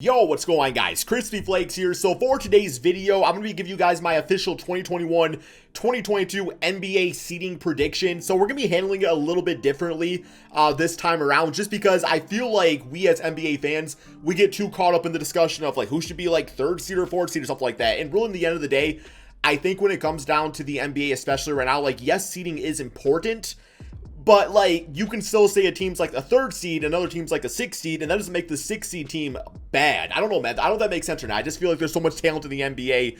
Yo, what's going on, guys? KrispyFlakes here. So for today's video, I'm going to be giving you guys my official 2021-2022 NBA seeding prediction. So we're going to be handling it a little bit differently this time around, just because I feel like we as NBA fans, we get too caught up in the discussion of like who should be like third seed or fourth seed or something like that. And really, in the end of the day, I think when it comes down to the NBA, especially right now, like yes, seeding is important. But, like, you can still say a team's like a third seed, another team's like a sixth seed, and that doesn't make the sixth seed team bad. I don't know, man. I don't know if that makes sense or not. I just feel like there's so much talent in the NBA.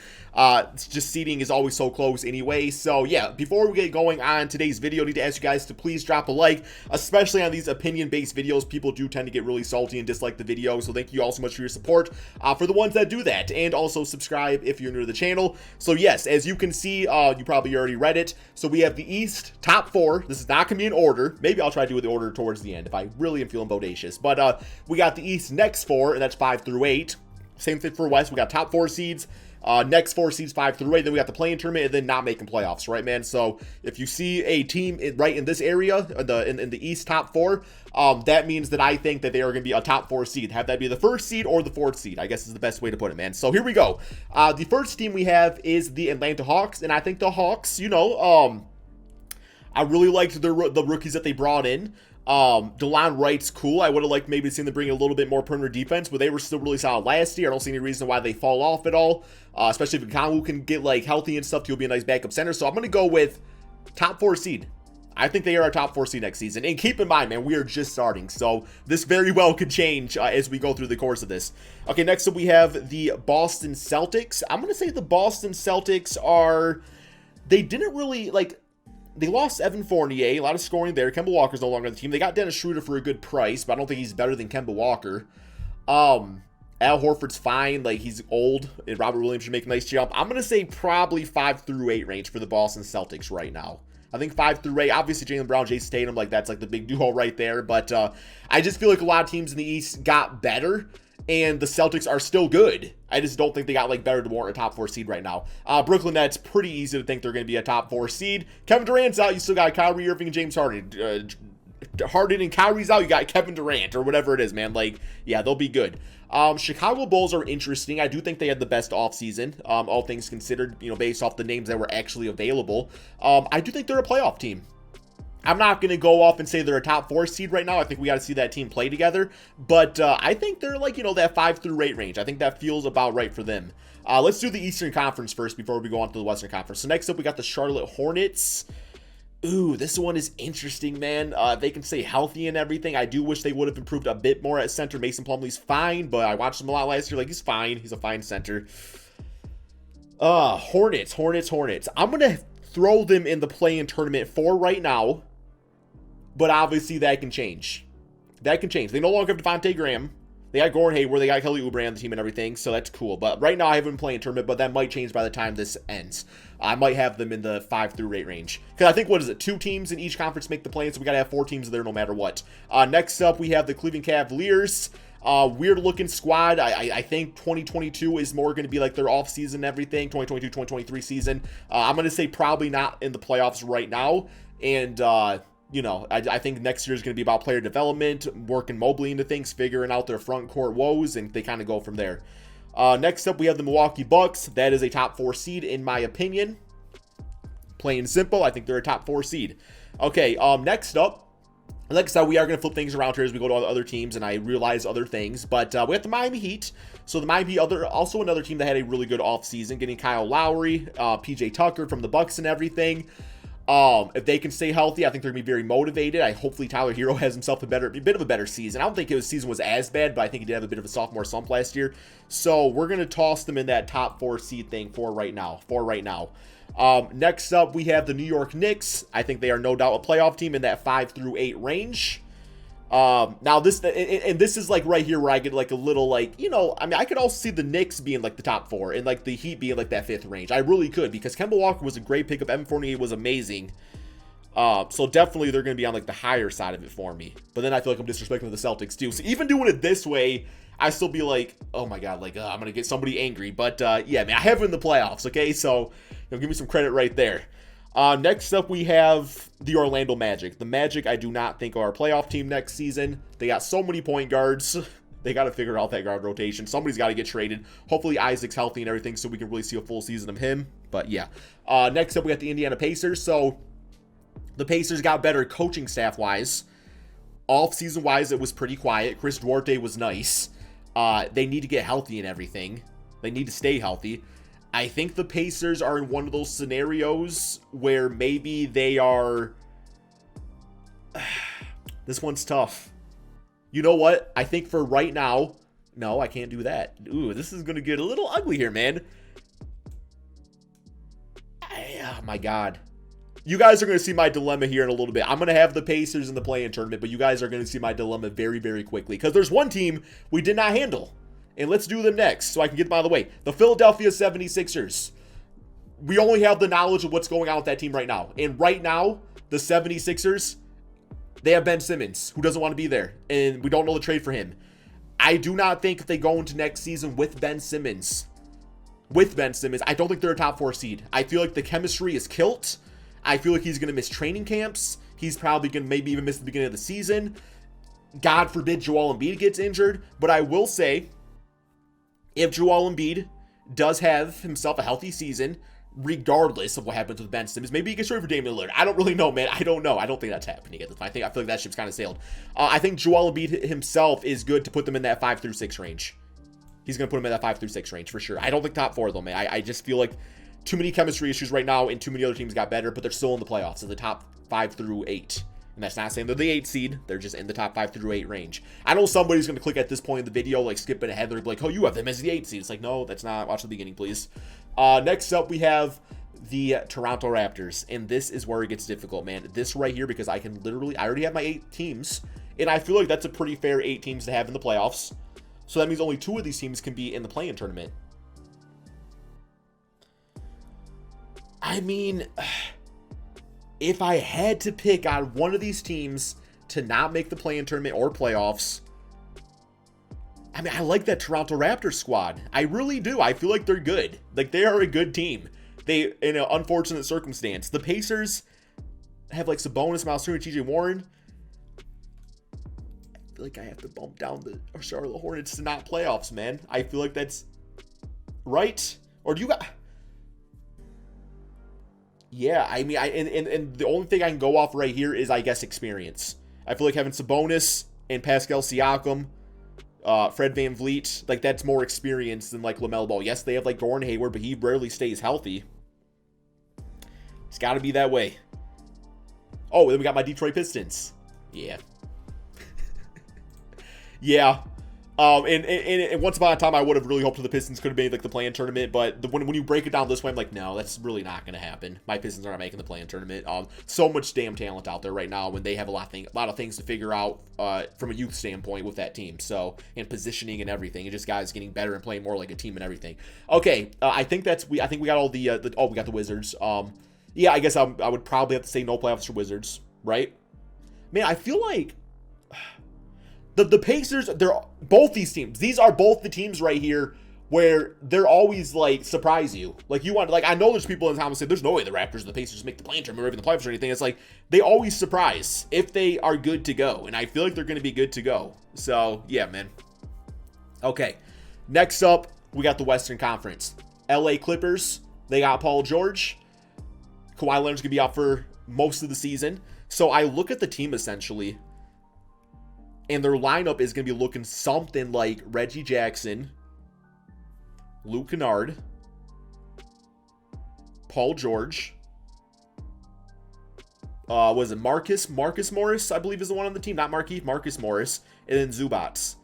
It's just seeding is always so close anyway. So, yeah, before we get going on today's video, I need to ask you guys to please drop a like, especially on these opinion-based videos. People do tend to get really salty and dislike the video, so thank you all so much for your support for the ones that do that. And also subscribe if you're new to the channel. So, yes, as you can see, you probably already read it. So, we have the East top four. This is not going to be in order. Maybe I'll try to do the order towards the end if I really am feeling bodacious. But we got the East next four, and that's 5 through 8. Same thing for West. We got top 4 seeds. Next 4 seeds 5 through 8. Then we got the play-in tournament, and then not making playoffs, right, man? So if you see a team right in this area, in the East top 4, that means that I think that they are going to be a top 4 seed. Have that be the first seed or the 4th seed, I guess is the best way to put it, man. So here we go. The first team we have is the Atlanta Hawks, and I think the Hawks, I really liked the rookies that they brought in. DeLon Wright's cool. I would have liked maybe seen them bring a little bit more perimeter defense, but they were still really solid last year. I don't see any reason why they fall off at all. Especially if Kanu can get like healthy and stuff, he'll be a nice backup center. So I'm going to go with top 4 seed. I think they are a top 4 seed next season. And keep in mind, man, we are just starting. So this very well could change as we go through the course of this. Okay, next up we have the Boston Celtics. I'm going to say the Boston Celtics they didn't really like... They lost Evan Fournier, a lot of scoring there. Kemba Walker's no longer on the team. They got Dennis Schroeder for a good price, but I don't think he's better than Kemba Walker. Al Horford's fine. Like, he's old, and Robert Williams should make a nice jump. I'm going to say probably 5 through 8 range for the Boston Celtics right now. I think 5 through 8. Obviously, Jaylen Brown, Jason Tatum, like, that's like the big duo right there. But I just feel like a lot of teams in the East got better, and the Celtics are still good. I just don't think they got like better to warrant a top 4 seed right now. Brooklyn Nets, pretty easy to think they're going to be a top 4 seed. Kevin Durant's out. You still got Kyrie Irving and James Harden. Harden and Kyrie's out. You got Kevin Durant or whatever it is, man. Like, yeah, they'll be good. Chicago Bulls are interesting. I do think they had the best offseason, all things considered, based off the names that were actually available. I do think they're a playoff team. I'm not going to go off and say they're a top 4 seed right now. I think we got to see that team play together. But I think they're like, that 5 through 8 range. I think that feels about right for them. Let's do the Eastern Conference first before we go on to the Western Conference. So next up, we got the Charlotte Hornets. Ooh, this one is interesting, man. They can stay healthy and everything. I do wish they would have improved a bit more at center. Mason Plumlee's fine, but I watched him a lot last year. Like, he's fine. He's a fine center. Hornets. I'm going to throw them in the play-in tournament for right now. But obviously that can change. They no longer have Devontae Graham. They got Gordon Hayward. They got Kelly Oubre on the team and everything. So that's cool. But right now I haven't been playing tournament. But that might change by the time this ends. I might have them in the 5 through 8 range. Because I think, 2 teams in each conference make the play-in. So we got to have 4 teams there no matter what. Next up we have the Cleveland Cavaliers. Weird looking squad. I think 2022 is more going to be like their off season and everything. 2022, 2023 season. I'm going to say probably not in the playoffs right now. And, I think next year is going to be about player development, working Mobley into things, figuring out their front court woes, and they kind of go from there. Next up, we have the Milwaukee Bucks. That is a top 4 seed, in my opinion. Plain and simple, I think they're a top 4 seed. Okay, next up, like I said, we are going to flip things around here as we go to all the other teams, and I realize other things. But we have the Miami Heat. So the Miami Heat, also another team that had a really good offseason, getting Kyle Lowry, PJ Tucker from the Bucks and everything. If they can stay healthy, I think they're going to be very motivated. Hopefully Tyler Hero has himself a bit of a better season. I don't think his season was as bad, but I think he did have a bit of a sophomore slump last year. So we're going to toss them in that top 4 seed thing for right now. Next up, we have the New York Knicks. I think they are no doubt a playoff team in that 5 through 8 range. Now this is like right here where I get like a little like, I could also see the Knicks being like the top 4 and like the Heat being like that 5th range. I really could, because Kemba Walker was a great pickup. Evan Fournier was amazing. So definitely they're going to be on like the higher side of it for me. But then I feel like I'm disrespecting the Celtics too. So even doing it this way, I still be like, oh my God, like I'm going to get somebody angry. But yeah, man, I have it in the playoffs. Okay. So give me some credit right there. Next up, we have the Orlando Magic. The Magic, I do not think, are a playoff team next season. They got so many point guards. They got to figure out that guard rotation. Somebody's got to get traded. Hopefully Isaac's healthy and everything so we can really see a full season of him. But yeah. Next up, we got the Indiana Pacers. So the Pacers got better coaching staff-wise. Off-season-wise, it was pretty quiet. Chris Duarte was nice. They need to get healthy and everything. They need to stay healthy. I think the Pacers are in one of those scenarios where maybe they are... This one's tough. You know what? I think for right now... No, I can't do that. Ooh, this is going to get a little ugly here, man. Oh, my God. You guys are going to see my dilemma here in a little bit. I'm going to have the Pacers in the play-in tournament, but you guys are going to see my dilemma very, very quickly. Because there's one team we did not handle. And let's do them next so I can get them out of the way. The Philadelphia 76ers. We only have the knowledge of what's going on with that team right now. And right now, the 76ers, they have Ben Simmons, who doesn't want to be there. And we don't know the trade for him. I do not think if they go into next season with Ben Simmons, I don't think they're a top 4 seed. I feel like the chemistry is killed. I feel like he's going to miss training camps. He's probably going to maybe even miss the beginning of the season. God forbid Joel Embiid gets injured. But I will say, if Joel Embiid does have himself a healthy season, regardless of what happens with Ben Simmons, maybe he gets traded for Damian Lillard. I don't really know, man. I don't know. I don't think that's happening at this point. I feel like that ship's kind of sailed. I think Joel Embiid himself is good to put them in that 5 through 6 range. He's going to put them in that 5 through 6 range for sure. I don't think top 4 though, man. I just feel like too many chemistry issues right now, and too many other teams got better, but they're still in the playoffs, in the top 5 through 8. And that's not saying they're the 8 seed. They're just in the top 5 through 8 range. I know somebody's going to click at this point in the video, like skipping ahead. They're like, oh, you have them as the 8 seed. It's like, no, that's not. Watch the beginning, please. Next up, we have the Toronto Raptors. And this is where it gets difficult, man. This right here, because I already have my 8 teams. And I feel like that's a pretty fair 8 teams to have in the playoffs. So that means only 2 of these teams can be in the play-in tournament. I mean, if I had to pick on one of these teams to not make the play-in tournament or playoffs, I mean, I like that Toronto Raptors squad. I really do. I feel like they're good. Like, they are a good team. They, in an unfortunate circumstance. The Pacers have, like, Sabonis, Miles Turner, TJ Warren. I feel like I have to bump down the Charlotte Hornets to not playoffs, man. I feel like that's right. Or do you got... Yeah, I mean, and the only thing I can go off right here is, I guess, experience. I feel like having Sabonis and Pascal Siakam, Fred VanVleet, like, that's more experience than, like, LaMelo Ball. Yes, they have, like, Gordon Hayward, but he rarely stays healthy. It's got to be that way. Oh, then we got my Detroit Pistons. Yeah. Yeah. And once upon a time, I would have really hoped that the Pistons could have made, like, the play-in tournament, but when you break it down this way, I'm like, no, that's really not going to happen. My Pistons are not making the play-in tournament. So much damn talent out there right now when they have a lot of things to figure out from a youth standpoint with that team. So, and positioning and everything, and just guys getting better and playing more like a team and everything. Okay, I think we got all we got the Wizards. Yeah, I guess I would probably have to say no playoffs for Wizards, right? Man, I feel like the Pacers, they're both these teams. These are both the teams right here where they're always, like, surprise you. Like, you want, like, I know there's people in the town who say there's no way the Raptors and the Pacers make the play-in tournament or even the playoffs or anything. It's like, they always surprise if they are good to go. And I feel like they're going to be good to go. So, yeah, man. Okay. Next up, we got the Western Conference. LA Clippers, they got Paul George. Kawhi Leonard's going to be out for most of the season. So I look at the team, essentially, and their lineup is going to be looking something like Reggie Jackson, Luke Kennard, Paul George, was it Marcus Morris, I believe is the one on the team, not Marquise, Marcus Morris, and then Zubats.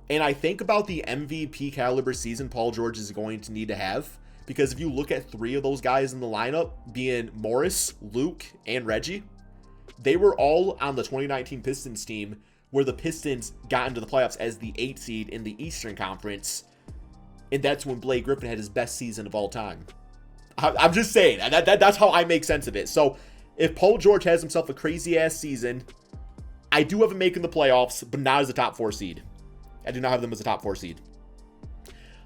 And I think about the MVP caliber season Paul George is going to need to have, because if you look at 3 of those guys in the lineup, being Morris, Luke, and Reggie, they were all on the 2019 Pistons team, where the Pistons got into the playoffs as the 8 seed in the Eastern Conference. And that's when Blake Griffin had his best season of all time. I'm just saying, that's how I make sense of it. So if Paul George has himself a crazy-ass season, I do have him making the playoffs, but not as a top 4 seed. I do not have them as a top 4 seed.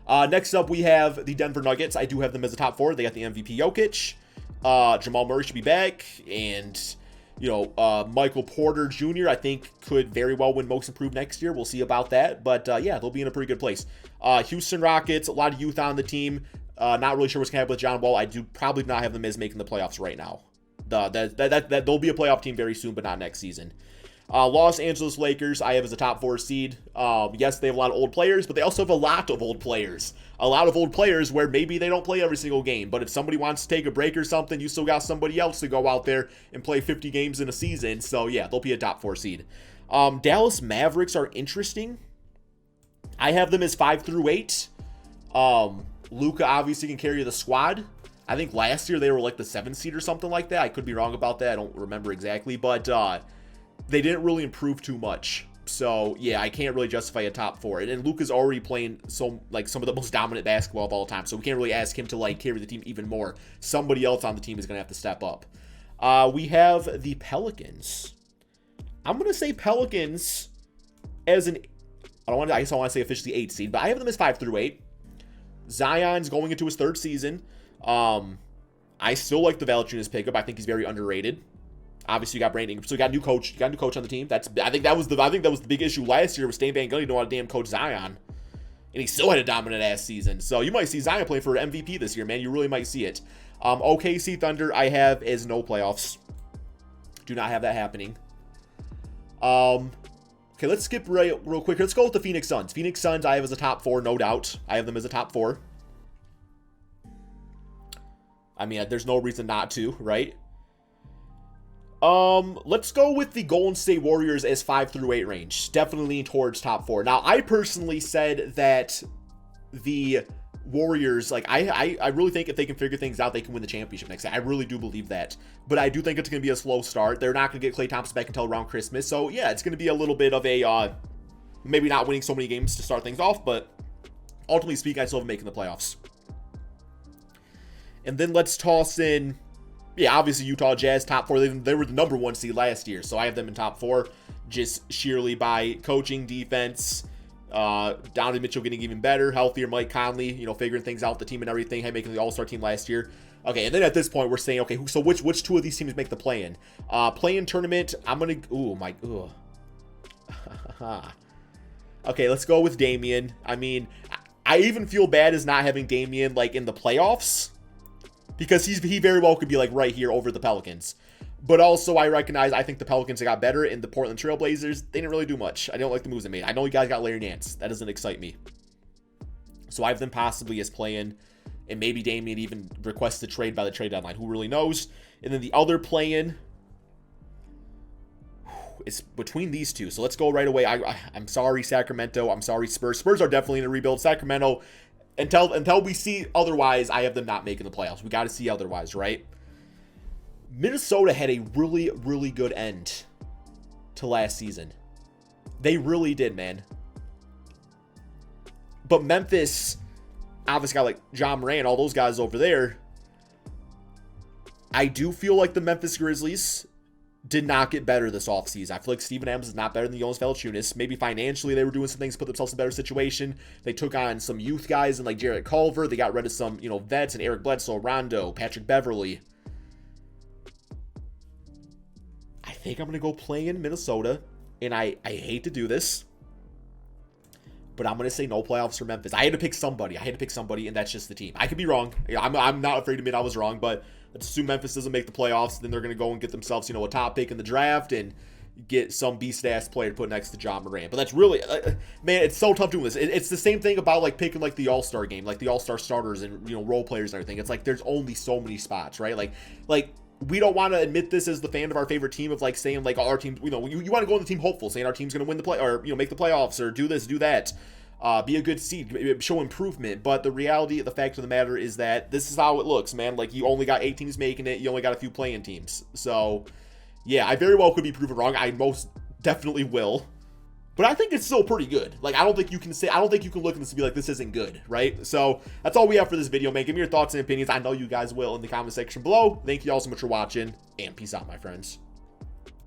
Next up, we have the Denver Nuggets. I do have them as a top 4. They got the MVP Jokic. Jamal Murray should be back. And Michael Porter Jr., I think, could very well win Most Improved next year. We'll see about that. But, yeah, they'll be in a pretty good place. Houston Rockets, a lot of youth on the team. Not really sure what's going to happen with John Wall. I do probably not have them as making the playoffs right now. They'll be a playoff team very soon, but not next season. Los Angeles Lakers, I have as a top 4 seed. Yes, they have a lot of old players, but they also have a lot of old players. A lot of old players where maybe they don't play every single game, but if somebody wants to take a break or something, you still got somebody else to go out there and play 50 games in a season. So, yeah, they'll be a top 4 seed. Dallas Mavericks are interesting. I have them as 5 through 8. Luka obviously can carry the squad. I think last year they were like the 7th seed or something like that. I could be wrong about that. I don't remember exactly, but they didn't really improve too much. So, yeah, I can't really justify a top 4. And Luka's already playing some of the most dominant basketball of all time, so we can't really ask him to, like, carry the team even more. Somebody else on the team is going to have to step up. We have the Pelicans. I'm going to say Pelicans as an... I guess I want to say officially 8 seed, but I have them as 5 through 8. Zion's going into his 3rd season. I still like the Valanciunas pickup. I think he's very underrated. Obviously, you got Brandon Ingram, so you got a new coach. You got a new coach on the team. I think that was the big issue last year with Stan Van Gundy. You don't want to damn coach Zion, and he still had a dominant ass season. So you might see Zion playing for MVP this year, man. You really might see it. OKC Thunder, I have as no playoffs. Do not have that happening. Okay, let's skip real quick. Let's go with the Phoenix Suns. Phoenix Suns, I have as a top 4, no doubt. I have them as a top 4. I mean, there's no reason not to, right? Let's go with the Golden State Warriors as 5 through 8 range. Definitely lean towards top 4. Now, I personally said that the Warriors, like, I really think if they can figure things out, they can win the championship next year. I really do believe that. But I do think it's going to be a slow start. They're not going to get Klay Thompson back until around Christmas. So, yeah, it's going to be a little bit of a, maybe not winning so many games to start things off, but ultimately speaking, I still have them making the playoffs. And then let's toss in... Yeah, obviously Utah Jazz, top 4. They were the number 1 seed last year, so I have them in top 4, just sheerly by coaching, defense, Donovan Mitchell getting even better, healthier Mike Conley, figuring things out, the team and everything, making the All-Star team last year. Okay, and then at this point, we're saying, okay, so which 2 of these teams make the play-in? Play-in tournament, I'm going to... Okay, let's go with Damian. I mean, I even feel bad as not having Damian, like, in the playoffs. Because he very well could be like right here over the Pelicans. But also I think the Pelicans got better, and the Portland Trailblazers, they didn't really do much. I don't like the moves they made. I know you guys got Larry Nance. That doesn't excite me. So I have them possibly as play-in, and maybe Damian even requests a trade by the trade deadline. Who really knows? And then the other play-in is between these 2. So let's go right away. I'm sorry, Sacramento. I'm sorry, Spurs. Spurs are definitely in a rebuild. Sacramento... Until we see otherwise, I have them not making the playoffs. We got to see otherwise, right? Minnesota had a really, really good end to last season. They really did, man. But Memphis, obviously got like John Moran, all those guys over there. I do feel like the Memphis Grizzlies did not get better this offseason. I feel like Steven Adams is not better than Jonas Valanciunas. Maybe financially they were doing some things to put themselves in a better situation. They took on some youth guys and like Jarrett Culver. They got rid of some, vets and Eric Bledsoe, Rondo, Patrick Beverly. I think I'm going to go play in Minnesota, and I hate to do this, but I'm going to say no playoffs for Memphis. I had to pick somebody, and that's just the team. I could be wrong. I'm not afraid to admit I was wrong, but let's assume Memphis doesn't make the playoffs. Then they're going to go and get themselves, a top pick in the draft and get some beast-ass player to put next to John Moran. But that's really, man, it's so tough doing this. It's the same thing about, like, picking, like, the All-Star game, like, the All-Star starters and, role players and everything. It's like there's only so many spots, right? Like we don't want to admit this as the fan of our favorite team of, like, saying, like, our team, you want to go on the team hopeful, saying our team's going to win the play or, make the playoffs or do this, do that. Be a good seed, show improvement. But the reality, the fact of the matter is that this is how it looks, man. Like, you only got 8 teams making it. You only got a few playing teams. So, yeah, I very well could be proven wrong. I most definitely will. But I think it's still pretty good. Like, I don't think you can look at this and be like, this isn't good, right? So, that's all we have for this video, man. Give me your thoughts and opinions. I know you guys will in the comment section below. Thank you all so much for watching, and peace out, my friends.